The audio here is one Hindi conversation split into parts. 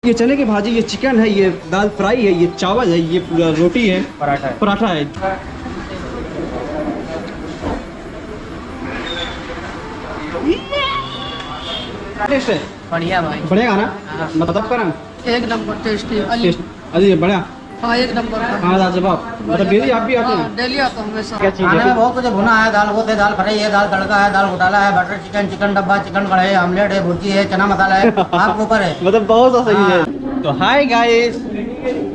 ये चने की भाजी, ये चिकन है, ये दाल फ्राई है, ये चावल है, ये पूरा रोटी है, पराठा है। टेस्ट है बढ़िया भाई, बढ़िया खाना मतलब करा एक नंबर टेस्टी। अरे बढ़िया। हाँ एक नंबर। हाँ लाजवाब। मतलब डेली आप भी आते हैं? डेली आता हूँ हमेशा। क्या चीज़ खाने है? में बहुत कुछ है, भुना है, दाल गोत है, दाल फ्राई है, दाल तड़का है, दाल घोटाला है, बटर चिकन, चिकन डब्बा, चिकन कढ़ाई, ऑमलेट है, भुर्जी है, चना मसाला है, आपके ऊपर है। मतलब बहुत सही है। तो हाय गाइस,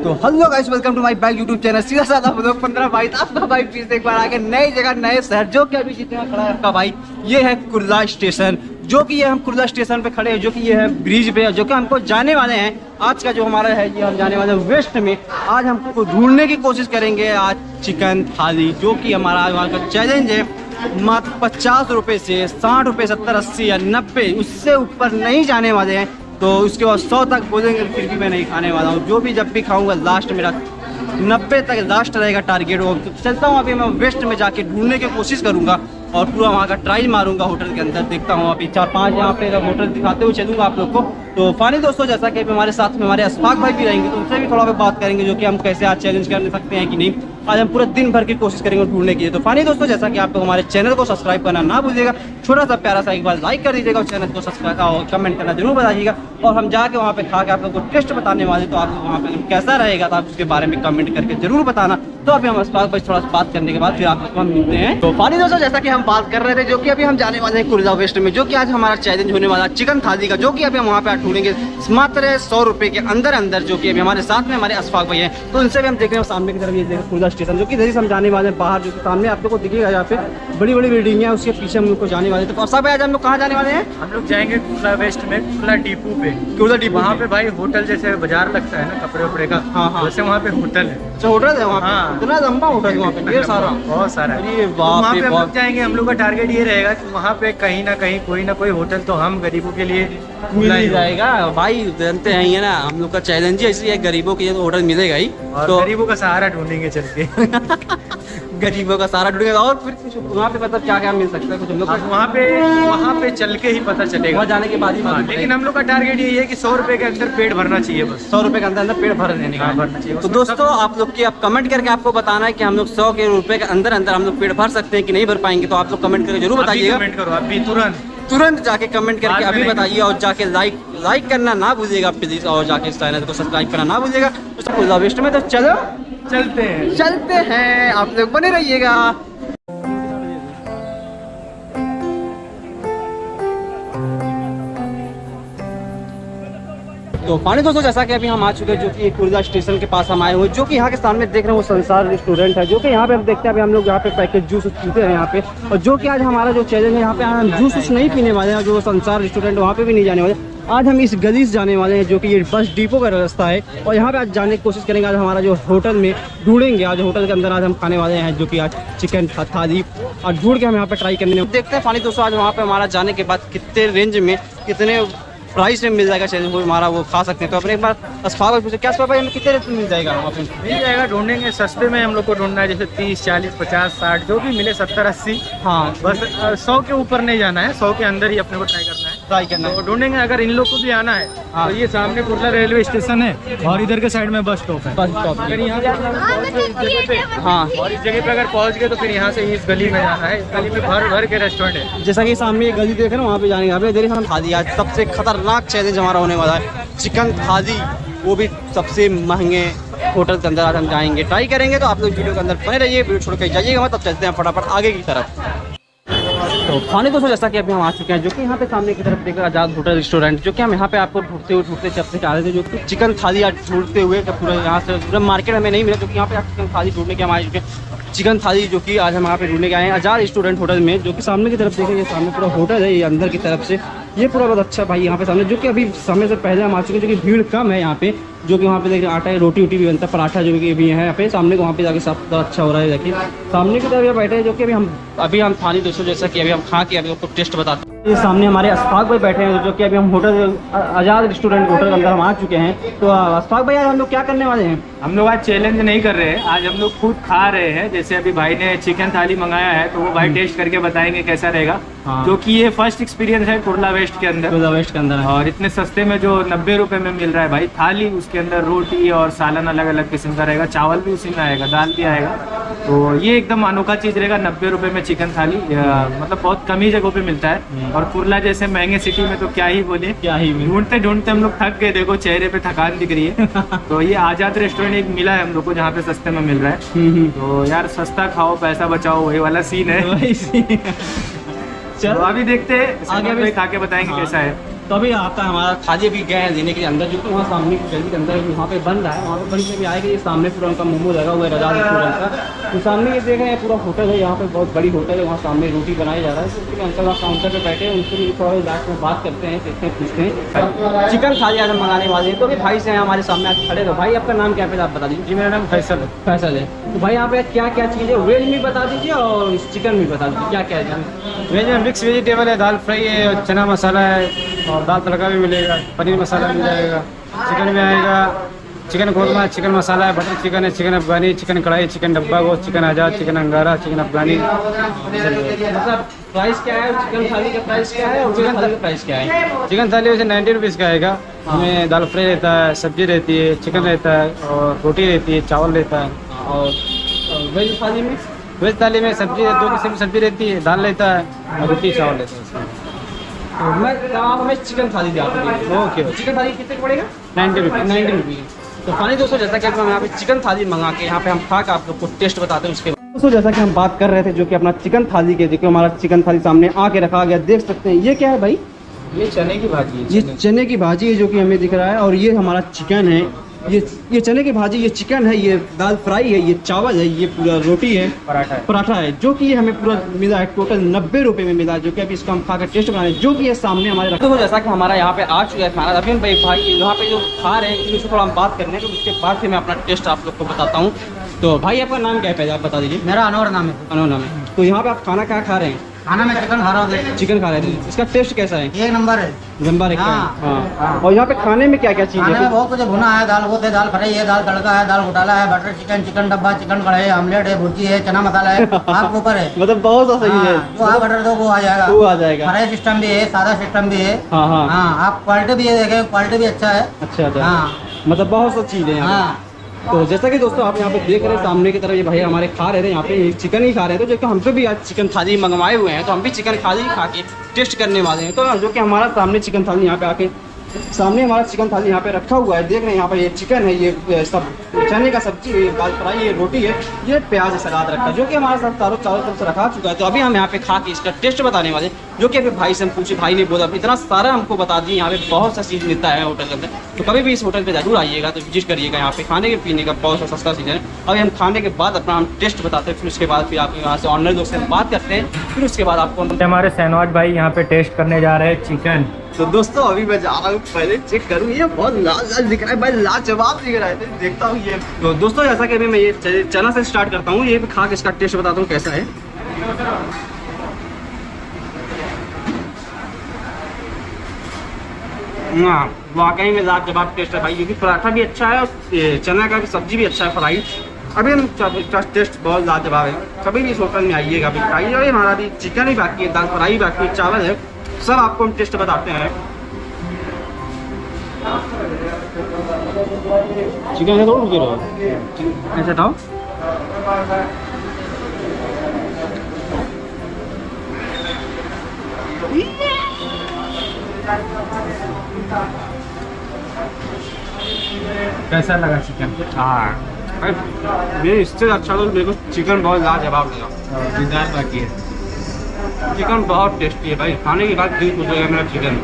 तो hello guys, welcome to my back YouTube channel. सीधा साधा ब्लॉग 15 भाई, आपका भाई फिर से एक बार आके नई जगह नए शहर, जो कि अभी जितना खड़ा है आपका भाई, ये है कुर्ला स्टेशन। जो कि ये हम कुर्ला स्टेशन पे खड़े हैं, जो कि ये है ब्रिज पे, जो कि हमको जाने वाले हैं। आज का जो हमारा है, ये हम जाने वाले हैं वेस्ट में। आज हमको ढूंढने की कोशिश करेंगे आज चिकन थाली, जो कि हमारा आज वहाँ का चैलेंज है। मात्र 50 रुपये से 60 रुपये, 70, 80 या 90, उससे ऊपर नहीं जाने वाले हैं। तो उसके बाद 100 तक बोलेंगे, फिर भी मैं नहीं खाने वाला हूँ। जो भी जब भी खाऊंगा लास्ट मेरा 90 तक लास्ट रहेगा टारगेट। वो चलता हूँ, अभी मैं वेस्ट में जाके ढूंढने की कोशिश करूँगा और पूरा वहाँ का ट्रायल मारूंगा होटल के अंदर। देखता हूँ अभी 4-5 यहाँ पे होटल दिखाते हुए चलूँगा आप लोग को। तो फाइनली दोस्तों, जैसा कि हमारे साथ में हमारे अशफाक भाई भी रहेंगे, तो उनसे भी थोड़ा बहुत बात करेंगे, जो कि हम कैसे आज चैलेंज कर सकते हैं कि नहीं। आज हम पूरा दिन भर की कोशिश करेंगे ढूंढने की। तो फाइनली दोस्तों, जैसा कि आप लोग हमारे चैनल को सब्सक्राइब करना ना भूलिएगा, छोटा सा प्यारा सा एक बार लाइक कर दीजिएगा और चैनल को सब्सक्राइब और कमेंट करना जरूर बताइएगा। और हम जाके वहाँ पे खा के आप लोग को टेस्ट बताने वाले, तो आप लोग वहाँ पे कैसा रहेगा तो आप उसके बारे में कमेंट करके जरूर बताना। तो अभी हम अशफाक भाई थोड़ा सा बात करने के बाद फिर आप लोग को हम मिलते हैं। तो फाइनली दोस्तों, जैसा कि हम बात कर रहे थे, जो कि अभी हम जाने वाले हैं कुर्ला वेस्ट में, जो कि आज हमारा चैलेंज होने वाला चिकन थाली का, जो कि अभी हम वहाँ पे आज ढूंढेंगे मात्र 100 रुपये के अंदर अंदर। जो कि अभी हमारे साथ में हमारे अशफाक भाई हैं, तो उनसे भी हम देख रहे हैं सामने की तरफ। ये देखो कुर्ला स्टेशन, जो कि जैसे हम जाने वाले हैं बाहर, जो कि सामने आप लोग को दिखेगा यहाँ पे बड़ी बड़ी बिल्डिंग है, उसके पीछे हम लोग को जाने वाले। तो अशफाक भाई, आज हम लोग कहाँ जाने वाले हैं? हम लोग जाएंगे कुर्ला वेस्ट में, कुर्ला डिपो पे। कुर्ला डिपो वहाँ पे भाई होटल जैसे बाजार लगता है ना कपड़े वपड़े का, हाँ। वैसे वहाँ पे होटल है। अच्छा होटल है वहाँ पे? हाँ। इतना लंबा होटल है वहाँ पे, ढेर सारा, बहुत सारा है। अरे तो बाप वहाँ रे पे हम बाप। लोग जाएंगे। हम लोग का टारगेट ये रहेगा कि वहाँ पे कहीं ना कहीं कोई ना कोई होटल तो हम गरीबों के लिए मिल खुला ही ही हो। जाएगा भाई, जानते हैं ये ना, हम लोग का चैलेंज ही इसलिए गरीबों के लिए तो होटल मिलेगा ही। और तो गरीबों का सहारा ढूंढेंगे चल के। गरीबों का सारा ढूंढेगा। और फिर वहाँ पे मतलब क्या क्या मिल सकता है कुछ हम लोग अब वहाँ पे चल के ही पता चलेगा। वहाँ जाने के बाद ही हाँ, मालूम लेकिन हम लोग का टारगेट यही है कि 100 रुपए के अंदर पेट भरना चाहिए बस। 100 रुपये के अंदर अंदर पेट भर देने का। हाँ, भरना चाहिए। तो उसमें दोस्तों, आप लोग की आप कमेंट करके आपको बताना है कि हम लोग 100 के रुपये के अंदर अंदर हम लोग पेट भर सकते हैं कि नहीं भर पाएंगे। तो आप लोग कमेंट करके जरूर बताइएगा। कमेंट करो अभी तुरंत जाके कमेंट करके बाद में अभी नहीं। बताइए, और जाके लाइक करना ना भूलिएगा प्लीज, और जाके इस चैनल को सब्सक्राइब करना ना भूलिएगा। तो वेस्ट में तो चलते हैं, आप लोग बने रहिएगा। तो पानी दोस्तों, जैसा कि अभी हम आ चुके हैं, जो कि कुर्ला स्टेशन के पास हम आए हुए, जो कि यहाँ के सामने देख रहे हैं वो संसार रेस्टोरेंट है, जो कि यहाँ पे हम देखते हैं। अभी हम लोग यहाँ पे पैकेट जूस पीते हैं यहाँ पे, और जो कि आज हमारा जो चैलेंज है, यहाँ पे हम जूस नहीं पीने वाले हैं, जो संसार रेस्टोरेंट वहाँ पे भी नहीं जाने वाले। आज हम इस गली से जाने वाले हैं, जो कि ये बस डिपो का रास्ता है, और यहाँ पे आज जाने की कोशिश करेंगे। आज हमारा जो होटल में ढूंढेंगे, आज होटल के अंदर आज हम खाने वाले हैं, जो कि आज चिकन थाली, और ढूंढ के हम यहाँ पे ट्राई करने देखते हैं। पानी दोस्तों, आज वहाँ पे हमारा जाने के बाद कितने रेंज में, कितने प्राइस में मिल जाएगा चैलेंज, वो हमारा वो खा सकते हैं। तो अपने एक बार अशफाक भाई पूछे, क्या अशफाक भाई हमें कितने रेट में मिल जाएगा वहाँ पे? मिल जाएगा, ढूंढेंगे। सस्ते में हम लोग को ढूंढना है, जैसे 30, 40, 50, 60 जो भी मिले, 70, 80। हाँ, बस 100 के ऊपर नहीं जाना है, 100 के अंदर ही अपने को ट्राई करना है। ट्राई करना है। तो ढूंढेंगे। अगर इन लोग को भी आना है हाँ। तो ये सामने कुर्ला रेलवे स्टेशन है और इधर के साइड में बस स्टॉप है। Bus stop. अगर यहाँ पे इस जगह पे, हाँ, और इस जगह पे अगर पहुँच गए तो फिर यहाँ से इस गली में जाना है। इस गली में भर भर के रेस्टोरेंट है। जैसा कि सामने ये गली देख रहे हैं, वहाँ पे जाने का इधर हम थाली, आज सबसे खतरनाक चैलेंज हमारा होने वाला है चिकन थाली, वो भी सबसे महंगे होटल के अंदर आज हम जाएंगे, ट्राई करेंगे। तो आप लोग वीडियो के अंदर बने रहिए, वीडियो छोड़ के जाइएगा, तब चलते हैं फटाफट आगे की तरफ। तो खाने दोस्तों, जैसा कि अभी हम आ चुके हैं, जो कि यहाँ पे सामने की तरफ देख रहे आजाद होटल रेस्टोरेंट, जो कि हम यहाँ पे आपको ढूंढते चलते जा रहे थे, जो कि चिकन थाली आज ढूंढते हुए पूरा यहाँ से पूरा मार्केट हमें नहीं मिला, जो कि यहाँ पे आप चिकन थाली ढूंढने के हम आए चुके हैं। चिकन थाली जो कि आज हम यहाँ पे ढूंढने के आए हैं आजाद रेस्टोरेंट होटल में, जो कि सामने की तरफ देखें, ये सामने पूरा होटल है, ये अंदर की तरफ से ये पूरा बहुत अच्छा भाई यहाँ पे सामने, जो कि अभी समय से पहले हम आ चुके हैं, जो कि भीड़ कम है यहाँ पे, जो कि वहाँ पे देखिए आटा है, रोटी वोटी भी बनता है, पराठा जो कि भी है यहाँ पे सामने को, वहाँ पे जाके सब अच्छा हो रहा है। देखिए सामने की तरफ बैठे हैं, जो कि अभी हम थाली दोस्तों, जैसा कि अभी हम खा के अभी आपको टेस्ट बताते हैं। ये सामने हमारे अशफाक भाई बैठे हैं, जो कि अभी हम होटल आजाद रेस्टोरेंट होटल के अंदर हम आ चुके हैं। तो अशफाक भाई, आज हम लोग क्या करने वाले हैं? हम लोग आज चैलेंज नहीं कर रहे हैं, आज हम लोग खुद खा रहे हैं। जैसे अभी भाई ने चिकन थाली मंगाया है, तो वो भाई टेस्ट करके बताएंगे कैसा रहेगा। हाँ। जो कि ये फर्स्ट एक्सपीरियंस है कुर्ला वेस्ट के अंदर। कुर्ला वेस्ट के अंदर है। और इतने सस्ते में जो 90 रुपए में मिल रहा है भाई थाली, उसके अंदर रोटी और सालन अलग अलग किस्म का रहेगा, चावल भी उसी में आएगा, दाल भी आएगा। तो ये एकदम अनोखा चीज़ रहेगा। 90 रुपए में चिकन थाली, मतलब बहुत कम ही जगहों पे मिलता है। और कुर्ला जैसे महंगे सिटी में तो क्या ही बोले, क्या ही ढूंढते ढूंढते हम लोग थक गए। देखो चेहरे पे थकान दिख रही है। तो ये आजाद रेस्टोरेंट एक मिला है हम लोग को जहाँ पे सस्ते में मिल रहा है। तो यार सस्ता खाओ पैसा बचाओ, वही वाला सीन है। चलो तो अभी देखते हैं आगे आगे भी खा के बताएंगे हाँ। कैसा है। तो अभी आपका हमारा थाली भी गए हैं देने के अंदर, जो कि वहाँ सामने की गली के अंदर वहाँ पे बन रहा है। वहाँ पे बन के भी आएगा। ये सामने पूरा उनका मोमो लगा हुआ है रजा रेस्टोरेंट का। तो सामने ये देख रहे हैं पूरा होटल है, यहाँ पे बहुत बड़ी होटल है। वहाँ सामने रोटी बनाई जा रहा है। तो उसके लिए अंकल वहाँ काउंटर पे बैठे हैं, उनसे भी थोड़ा लास्ट में बात करते हैं, देखते हैं, पूछते हैं। चिकन थाली आज हम मंगाने वाले हैं। तो अभी भाई से हैं हमारे सामने आज खड़े। तो भाई आपका नाम क्या है पहले आप बता दीजिए। जी मेरा नाम फैसल है। फैसल है। तो भाई यहाँ पे क्या क्या चीज़ है, वेज भी बता दीजिए और चिकन भी बता दीजिए, क्या क्या है। वेज में मिक्स वेजिटेबल है, दाल फ्राई है, चना मसाला है और दाल तड़का भी मिलेगा, पनीर मसाला मिल जाएगा, चिकन में आएगा, चिकन कोरमा, चिकन मसाला है, बटर चिकन है, चिकन अफगानी, चिकन कढ़ाई, चिकन डब्बा गोश्त, चिकन आज़ाद, चिकन अंगारा, चिकन अफगानी। मतलब प्राइस क्या है, चिकन थाली का प्राइस क्या है और चिकन थाली का प्राइस क्या है। चिकन थाली वैसे 90 रुपीज़ का आएगा। उसमें दाल फ्राई रहता है, सब्जी रहती है, चिकन रहता है और रोटी रहती है, चावल रहता है। और वेज थाली में, वेज थाली में सब्जी 2 किस्म की सब्जी रहती है, दाल रहता है और रोटी चावल रहता है उसमें। तो आप हमें चिकन थाली दिया ओके। चिकन थाली कितने का पड़ेगा। 90 रुपीज़। 90 रुपीज़। तो फाइनली दोस्तों जैसा कि हम यहाँ पे चिकन थाली मंगा के यहाँ पे हम खा के आप लोग को टेस्ट बताते हैं उसके बाद। दोस्तों जैसा कि हम बात कर रहे थे जो कि अपना चिकन थाली के, देखो हमारा चिकन थाली सामने आके रखा गया, देख सकते हैं। ये क्या है भाई, ये चने की भाजी है। ये चने की भाजी है जो कि हमें दिख रहा है। और ये हमारा चिकन है, ये चने की भाजी, ये चिकन है, ये दाल फ्राई है, ये चावल है, ये पूरा रोटी है, पराठा है, जो कि ये हमें पूरा मिला है टोटल 90 रुपये में मिला। जो कि अभी इसको हम खा कर टेस्ट बनाए, जो कि ये सामने हमारे रखा। तो जैसा कि हमारा यहाँ पे आ चुका है खाना, अभी हम भाई यहाँ पे जो खा रहे हैं इसमें थोड़ा हम बात करने हैं, तो उसके बाद फिर मैं अपना टेस्ट आप लोग को बताता हूँ। तो भाई आपका नाम क्या है पहले आप बता दीजिए। मेरा अनवर नाम है। अनोन नाम है। तो यहाँ पे आप खाना क्या खा रहे हैं। खाना में चिकन खा रहा हूँ। चिकन खा रहे हैं, इसका टेस्ट कैसा है। 1 नंबर है। गंबा है। हाँ। हाँ। और यहाँ पे खाने में क्या क्या चीज़ खाने में है। बहुत कुछ भुना है, दाल बहुत है, दाल फ्राई है, दाल तड़का है, दाल घोटाला है, बटर चिकन, चिकन डब्बा, चिकन कढ़ाई, ऑमलेट है, भुर्जी है, चना मसाला है, आपके ऊपर है। मतलब बहुत सा सही है। जो आप ऑर्डर दो वो आ जाएगा। वो आ जाएगा। फ्राई सिस्टम भी है, सादा सिस्टम भी है। हाँ हाँ। हाँ, आप क्वालिटी भी है, देखें क्वालिटी भी अच्छा है। अच्छा अच्छा। हाँ मतलब बहुत सा चीज़ है यहाँ पे। हाँ। तो जैसा कि दोस्तों आप यहाँ पे देख रहे हैं सामने की तरफ ये भाई हमारे खा रहे थे, यहाँ पे चिकन ही खा रहे थे, जो कि हम पे भी आज चिकन थाली मंगवाए हुए हैं। तो हम भी चिकन थाली खा के टेस्ट करने वाले हैं। तो जो कि हमारा सामने चिकन थाली यहाँ पे आके सामने हमारा चिकन थाली यहाँ पे रखा हुआ है, देख रहे हैं। यहाँ पे ये चिकन है, ये सब चने का सब्जी है, दाल फ्राई है, रोटी है, ये प्याज सलाद रखा है, जो कि हमारा सब चारों तरफ से रखा चुका है। तो अभी हम यहाँ पे खा के इसका टेस्ट बताने वाले, जो कि अभी भाई से हम पूछे, भाई ने बोला इतना सारा हमको बता दिए। यहाँ पे बहुत सा चीज़ मिलता है होटल के अंदर, तो कभी भी इस होटल पे जरूर आइएगा, तो विजिट करिएगा। यहाँ पे खाने के पीने का बहुत सा सस्ता सीजन है। अभी हम खाने के बाद अपना हम टेस्ट बताते हैं, फिर उसके बाद फिर आप यहाँ से ऑनर लोग से बात करते हैं, फिर उसके बाद आपको हमारे सहनवाज भाई यहाँ पे टेस्ट करने जा रहे हैं चिकन। तो दोस्तों अभी मैं जा रहा हूँ, पहले चेक करूँ। ये बहुत लाल लाल दिख रहा है भाई, लाजवाब दिख रहा है। देखता हूँ ये। तो दोस्तों जैसा कि अभी मैं ये चना से स्टार्ट करता हूँ, ये भी खा के इसका टेस्ट बताता हूँ कैसा है। हाँ वाकई में लाजवाब टेस्ट है भाई। ये भी पराठा भी अच्छा है और चना का भी सब्जी भी अच्छा है, फ्राई। अभी हम इसका टेस्ट बहुत लाजवाब है। कभी भी इस होटल में आइएगा, अभी खाइए। अभी हमारा भी चिकन ही बाकी है, दाल फ्राई भी बाकी है, चावल है, सब आपको हम टेस्ट बताते हैं। चिकन है तो रुके रहो, ऐसा था। कैसा लगा चिकन? हाँ मेरे इससे अच्छा तो मेरे को चिकन बहुत लाजवाब लगा। दाल बाकी है। चिकन बहुत टेस्टी है भाई, खाने के बाद दिल खुश हो गया मेरा चिकन।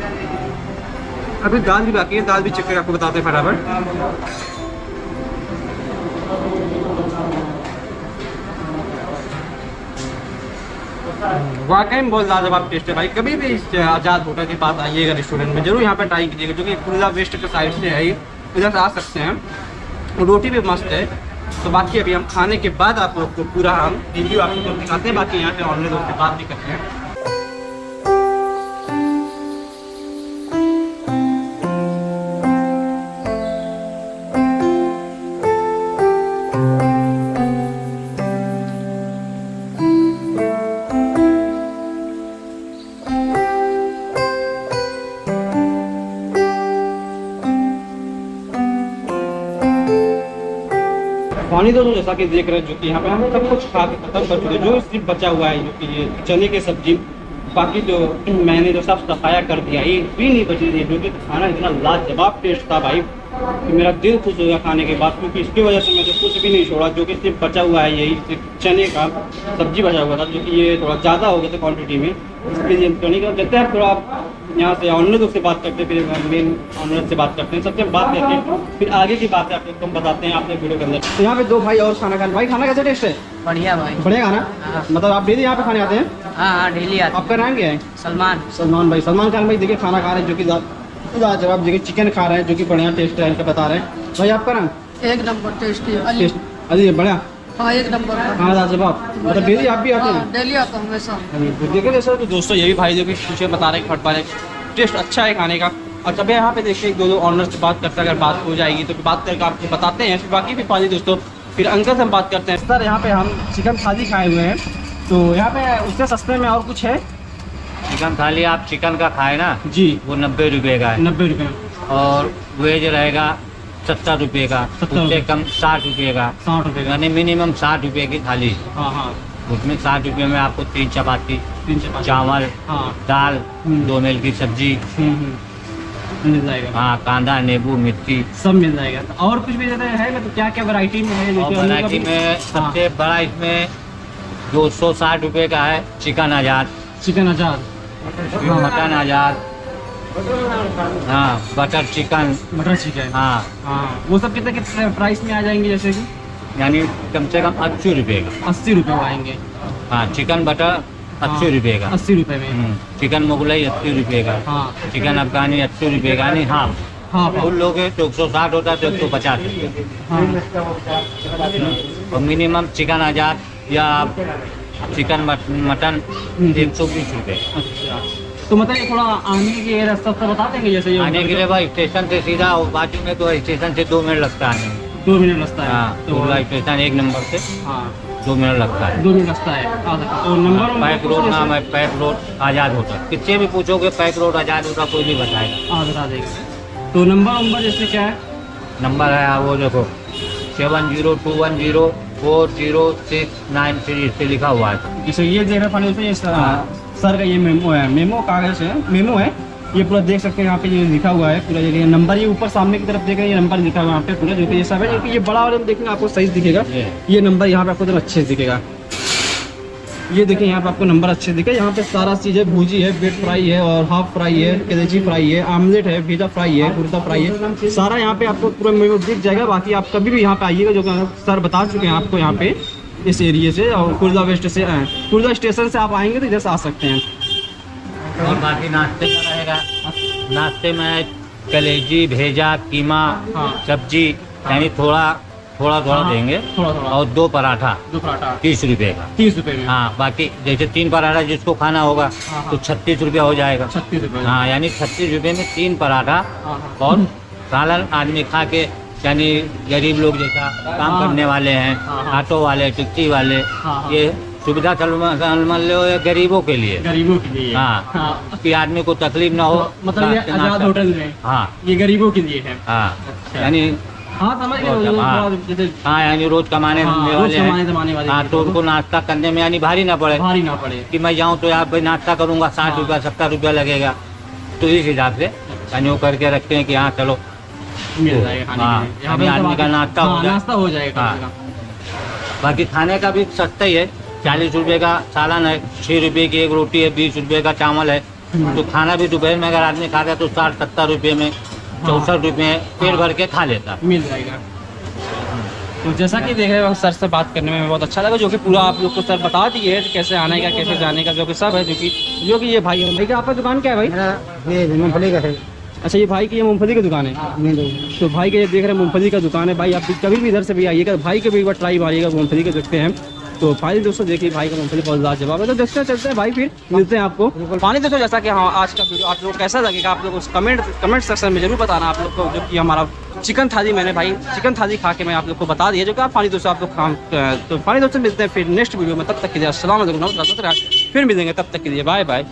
अभी दाल भी बाकी है, दाल भी चेक करके आपको बताते हैं फटाफट। वाकई में बहुत लाजवाब टेस्ट है भाई। कभी भी इस आज़ाद होटल के पास आइएगा रेस्टोरेंट में, जरूर यहाँ पर ट्राई कीजिएगा, जो कि कुर्ला वेस्ट के साइड से है, इधर से आ सकते हैं। रोटी भी मस्त है। तो बाकी अभी हम खाने के बाद आप लोग को पूरा हम रिव्यू आप लोग को दिखाते हैं। बाकी यहाँ पे ऑनलाइन लोग से बात भी करते हैं। पानी दोस्तों जैसा कि देख रहे हैं, जो कि यहाँ पे हम सब कुछ खा के खत्म कर चुके हैं, जो सिर्फ बचा हुआ है जो कि ये चने की सब्जी, बाकी जो मैंने जो सब सफाया कर दिया, एक भी नहीं बची थी, जो कि खाना इतना लाजवाब टेस्ट था भाई कि मेरा दिल खुश हो गया खाने के बाद, क्योंकि इसकी वजह से मैंने कुछ भी नहीं छोड़ा। जो कि सिर्फ बचा हुआ है यही सिर्फ चने का सब्जी बचा हुआ था, जो कि ये थोड़ा ज़्यादा हो गया था क्वान्टिटी में, इसके लिए चने का कहते हैं। थोड़ा यहाँ से ऑनर से बात करते हैं, फिर मेन ऑनर से बात करते हैं, सबसे बात करके फिर आगे की बात है आप लोग बताते हैं आपने वीडियो के अंदर। तो यहाँ पे दो भाई और खाना खाने, भाई खाना कैसा टेस्ट है? बढ़िया भाई। बढ़िया खाना, मतलब आप डेली यहाँ पे खाने आते हैं? हाँ डेली आते। आपका नाम क्या है? सलमान। सलमान भाई, सलमान खान भाई देखिए खाना खा रहे हैं, जो कि जवाब देखिए चिकन खा रहे हैं, जो कि बढ़िया टेस्ट है इनका बता रहे हैं। भाई आपका नाम? एक नंबर टेस्टी अली। अली बढ़िया। हाँ एक नंबर। हाँ लाजवाब, मतलब डेली आप भी आते हैं? डेली आता हूँ हमेशा। देखिए जैसा तो दोस्तों ये भी भाई जो कि पीछे बता रहे हैं, फट पा रहे हैं, टेस्ट अच्छा है खाने का। और जब यहाँ पे देखिए एक दो ऑनर से बात करते हैं, अगर बात हो जाएगी तो फिर बात करके आपको बताते हैं। फिर बाकी भी पाजी दोस्तों, फिर अंकल से हम बात करते हैं। सर यहाँ पे हम चिकन थाली खाए हुए हैं, तो यहाँ पे उससे सस्ते में और कुछ है? चिकन थाली आप चिकन का खाए ना जी, वो 90 रुपये का है, 90 रुपये। और वेज रहेगा 70 रुपये का, 70 उससे कम 60 रुपये का, 60 रुपये का। यानी मिनिमम 60 रुपये की थाली। हाँ हाँ, उसमें 60 रुपये में आपको 3 चपाती, 3 चपाती, चावल, हाँ, दाल, 2 मेल की सब्जी, मिल जाएगा। हाँ कांदा, नींबू, मिर्ची, सब मिल जाएगा। तो और कुछ भी ज़्यादा है मतलब क्या क्या वैरायटी में है? और वैरायटी में सबसे बड़ा इसमें 260 रुपये का है चिकन आज़ाद, चिकन आज़ाद, मटन आज़ाद, हाँ बटर चिकन, मटर चिकन, हाँ हाँ, वो सब कितने कितने प्राइस में आ जाएंगे? जैसे कि यानी कम से कम 80 रुपये का। 80 रुपये में आएंगे। हाँ चिकन बटर 80 रुपये का, 80 रुपये में। चिकन मुगलई 80 रुपये का, हाँ चिकन अफगानी 80 रुपये का, नहीं हाँ हाँ फुल लोग है तो 160 होता है तो 150 रुपये, हाँ। और मिनिमम चिकन आज़ाद या चिकन मटन 120 रुपये। अच्छा, तो मतलब ये थोड़ा आने के रास्ता तो बता देंगे? जैसे ये आने के लिए भाई स्टेशन से सीधा, और बाजू में तो स्टेशन से 2 मिनट लगता है। 2 मिनट लगता है? हाँ तो स्टेशन 1 नंबर से हाँ 2 मिनट लगता है। 2 मिनट लगता है। तो नंबर पैक रोड नाम है, पैक रोड आज़ाद होटल। किससे भी पूछोगे पैक रोड आज़ाद होटल, कोई नहीं बताएगा। हाँ बता देंगे। तो नंबर जैसे क्या है? नंबर है वो देखो 7021040693 से लिखा हुआ है। जैसे ये देख रहे पानी से, ये सर का ये मेमो है, मेमो कागज है, मेमो है, ये पूरा देख सकते हैं यहाँ पे ये लिखा हुआ है पूरा। ये नंबर ये ऊपर सामने की तरफ देख रहे हैं, ये नंबर लिखा हुआ है यहाँ पे पूरा, जो कि ये सब है। जो कि ये बड़ा वाले में देखेंगे आपको सही दिखेगा, ये नंबर यहाँ पे आपको एकदम अच्छे से दिखेगा। ये देखिए यहाँ पे आपको नंबर अच्छे दिखे। यहाँ पे सारा चीज़ है, भूजी है, ब्रेड फ्राई है, और हाफ फ्राई है, कलेजी फ्राई है, आमलेट है, भीजा फ्राई है, कुर्ता फ्राई है, सारा यहाँ पे आपको पूरा मेनू दिख जाएगा। बाकी आप कभी भी यहाँ पे आइएगा, जो कि सर बता चुके हैं आपको यहाँ पे इस एरिए से, और कुर्दा वेस्ट से, कुर्दा स्टेशन से आप आएंगे तो इधर से आ सकते हैं। और बाकी नाश्ते का रहेगा, नाश्ते में कलेजी, भेजा, कीमा, हाँ। सब्जी, यानी थोड़ा देंगे, थोड़ा और 2 पराठा 30 रुपये का। 30 रुपये में। हाँ बाकी जैसे 3 पराठा जिसको खाना होगा हाँ, तो 36 रुपया हो जाएगा। 36 रुपये। हाँ यानी 36 रुपये में 3 पराठा हाँ, और सालन आदमी खा के, यानी गरीब लोग जैसा काम हाँ। करने वाले हैं, हाँ। ऑटो वाले, टैक्सी वाले, हाँ। ये सुविधा मान लो ये गरीबों के लिए। गरीबों के लिए। हाँ कि आदमी को तकलीफ ना हो। मतलब ये आज़ाद होटल में, हाँ ये गरीबों के लिए है। हाँ अच्छा। यानी हाँ समझ हाँ। हाँ यानी रोज कमाने कमाने वाले। हाँ तो उनको नाश्ता करने में यानी भारी ना पड़े, भारी ना पड़े। कि मैं जाऊँ तो यार भाई नाश्ता करूँगा 60 रुपया 70 रुपया लगेगा, तो इस हिसाब से यानी वो करके रखते हैं कि हाँ चलो मिल जाएगा खाने हाँ, के लिए। यानी आदमी का नाश्ता हो जाए। नाश्ता हो जाएगा। हाँ। बाकी खाने का भी सस्ता ही है, 40 रुपये का सालन है, 6 रुपये की एक रोटी है, 20 रुपये का चावल है। तो खाना भी दोपहर में अगर आदमी खाता है तो 60-70 रुपये में, 64 रुपये में पेट भर के खा लेता, मिल जाएगा। तो जैसा कि देख रहे हो सर से बात करने में बहुत अच्छा लगा, जो कि पूरा आप लोग को सर बता दिए है कैसे आने का, कैसे जाने का, जो कि सब है, जो कि ये भाई है। भाई का आपका दुकान क्या है भाई? ये मूंगफली का है। अच्छा ये भाई की ये मूंगफली की दुकान है। तो भाई के ये देख रहे हैं मूंगफली का दुकान है। भाई आप कभी भी इधर से भी आइएगा, भाई के भी एक बार ट्राई मारिएगा, मूंगफली के देखते हैं। तो भाई दोस्तों देखिए भाई का मूंगफली बहुत लाजवाब है। तो देखते चलते हैं भाई, फिर मिलते हैं आपको। पानी दोस्तों जैसा कि हाँ आज का वीडियो आप लोग को कैसा लगेगा, आप लोग उस कमेंट सेक्शन में जरूर बताना आप लोग को। जो कि हमारा चिकन थाली, मैंने भाई चिकन थाली खा के मैं आप लोग को बता दिया, जो कि आप पानी दोस्तों आप लोग तो पानी दोस्तों मिलते हैं फिर नेक्स्ट वीडियो में। तब तक के लिए अस्सलाम वालेकुम, फिर मिलेंगे, तब तक के लिए बाय बाय।